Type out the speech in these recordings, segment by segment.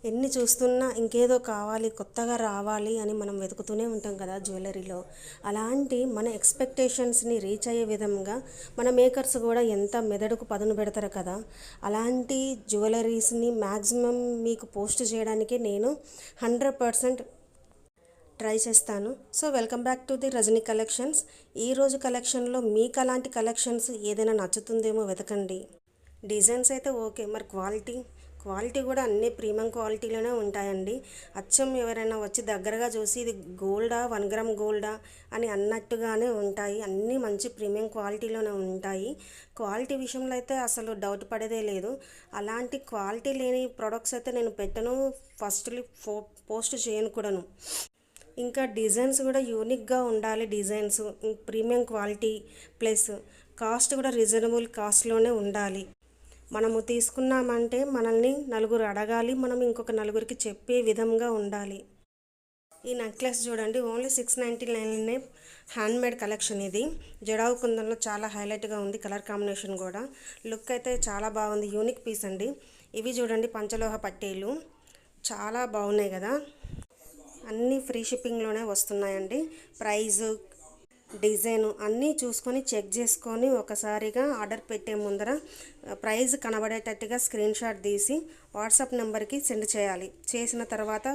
ఎన్ని చూస్తున్నా ఇంకేదో కావాలి, కొత్తగా రావాలి అని మనం వెతుకుతూనే ఉంటాం కదా జ్యువెలరీలో. అలాంటి మన ఎక్స్పెక్టేషన్స్ని రీచ్ అయ్యే విధంగా మన మేకర్స్ కూడా ఎంత మెదడుకు పదును పెడతారు కదా. అలాంటి జ్యువెలరీస్ని మ్యాక్సిమం మీకు పోస్ట్ చేయడానికి నేను 100% ట్రై చేస్తాను. So welcome back to the Rajini collections. ఈరోజు కలెక్షన్లో మీకు అలాంటి కలెక్షన్స్ ఏదైనా నచ్చుతుందేమో వెతకండి. డిజైన్స్ అయితే ఓకే, మరి క్వాలిటీ కూడా అన్ని ప్రీమియం క్వాలిటీలోనే ఉంటాయండి. అచ్చం ఎవరైనా వచ్చి దగ్గరగా చూసి ఇది గోల్డా, 1 గ్రామ్ గోల్డా అని అన్నట్టుగానే ఉంటాయి. అన్నీ మంచి ప్రీమియం క్వాలిటీలోనే ఉంటాయి. క్వాలిటీ విషయంలో అయితే అసలు డౌట్ పడేదే లేదు. అలాంటి క్వాలిటీ లేని ప్రొడక్ట్స్ అయితే నేను పెట్టను, ఫస్ట్లీ పోస్ట్ చేయను కూడాను. ఇంకా డిజైన్స్ కూడా యూనిక్గా ఉండాలి. Designs premium quality plus cost కూడా రీజనబుల్ కాస్ట్లోనే ఉండాలి. మనము తీసుకున్నామంటే మనల్ని నలుగురు అడగాలి, మనం ఇంకొక నలుగురికి చెప్పే విధంగా ఉండాలి. ఈ నెక్లెస్ చూడండి, ఓన్లీ 699 హ్యాండ్మేడ్ కలెక్షన్. ఇది జడావు కుందంలో చాలా హైలైట్గా ఉంది. కలర్ కాంబినేషన్ కూడా లుక్ అయితే చాలా బాగుంది. యూనిక్ పీస్ అండి. ఇవి చూడండి పంచలోహ పట్టీలు, చాలా బాగున్నాయి కదా. అన్నీ ఫ్రీ షిప్పింగ్లోనే వస్తున్నాయండి. ప్రైజు, డిజైను అన్నీ చూసుకొని చెక్ చేసుకొని ఒకసారిగా ఆర్డర్ పెట్టే ముందర ప్రైస్ కనబడేటట్టుగా స్క్రీన్ షాట్ తీసి వాట్సాప్ నెంబర్కి సెండ్ చేయాలి. చేసిన తర్వాత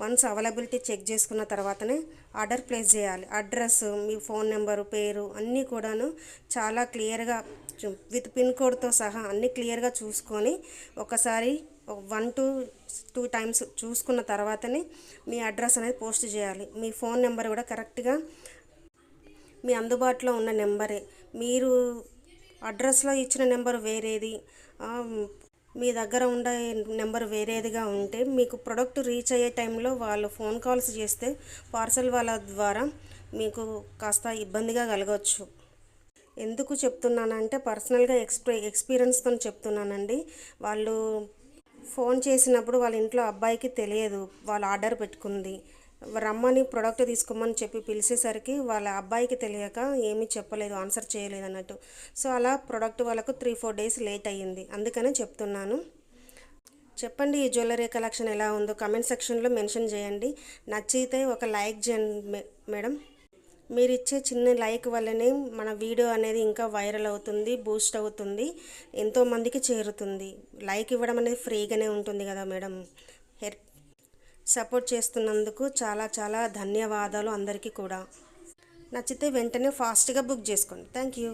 వన్స్ అవైలబిలిటీ చెక్ చేసుకున్న తర్వాతనే ఆర్డర్ ప్లేస్ చేయాలి. అడ్రస్, మీ ఫోన్ నెంబరు, పేరు అన్నీ కూడాను చాలా క్లియర్గా విత్ పిన్ కోడ్తో సహా అన్నీ క్లియర్గా చూసుకొని ఒకసారి 1 to 2 టైమ్స్ చూసుకున్న తర్వాతనే మీ అడ్రస్ అనేది పోస్ట్ చేయాలి. మీ ఫోన్ నెంబర్ కూడా కరెక్ట్గా మీ అందుబాటులో ఉన్న నెంబరే. మీరు అడ్రస్లో ఇచ్చిన నెంబర్ వేరేది, మీ దగ్గర ఉండే నెంబర్ వేరేదిగా ఉంటే మీకు ప్రొడక్ట్ రీచ్ అయ్యే టైంలో వాళ్ళు ఫోన్ కాల్స్ చేస్తే పార్సల్ వాళ్ళ ద్వారా మీకు కాస్త ఇబ్బందిగా కలగవచ్చు. ఎందుకు చెప్తున్నానంటే పర్సనల్గా ఎక్స్పీరియన్స్తో చెప్తున్నానండి. వాళ్ళు ఫోన్ చేసినప్పుడు వాళ్ళ ఇంట్లో అబ్బాయికి తెలియదు వాళ్ళు ఆర్డర్ పెట్టుకుంది. రమ్మని ప్రోడక్ట్ తీసుకోమని చెప్పి పిలిచేసరికి వాళ్ళ అబ్బాయికి తెలియక ఏమీ చెప్పలేదు, ఆన్సర్ చేయలేదు అన్నట్టు. సో అలా ప్రోడక్ట్ వాళ్ళకు 3-4 డేస్ లేట్ అయ్యింది. అందుకనే చెప్తున్నాను. చెప్పండి ఈ జ్యువెలరీ కలెక్షన్ ఎలా ఉందో కమెంట్ సెక్షన్లో మెన్షన్ చేయండి. నచ్చితే ఒక లైక్ చేయండి మేడం. మీరు ఇచ్చే చిన్న లైక్ వల్లనే మన వీడియో అనేది ఇంకా వైరల్ అవుతుంది, బూస్ట్ అవుతుంది, ఎంతోమందికి చేరుతుంది. లైక్ ఇవ్వడం అనేది ఫ్రీగానే ఉంటుంది కదా మేడం. సపోర్ట్ చేస్తున్నందుకు చాలా చాలా ధన్యవాదాలు అందరికీ కూడా. నచ్చితే వెంటనే ఫాస్ట్గా బుక్ చేసుకోండి. Thank you.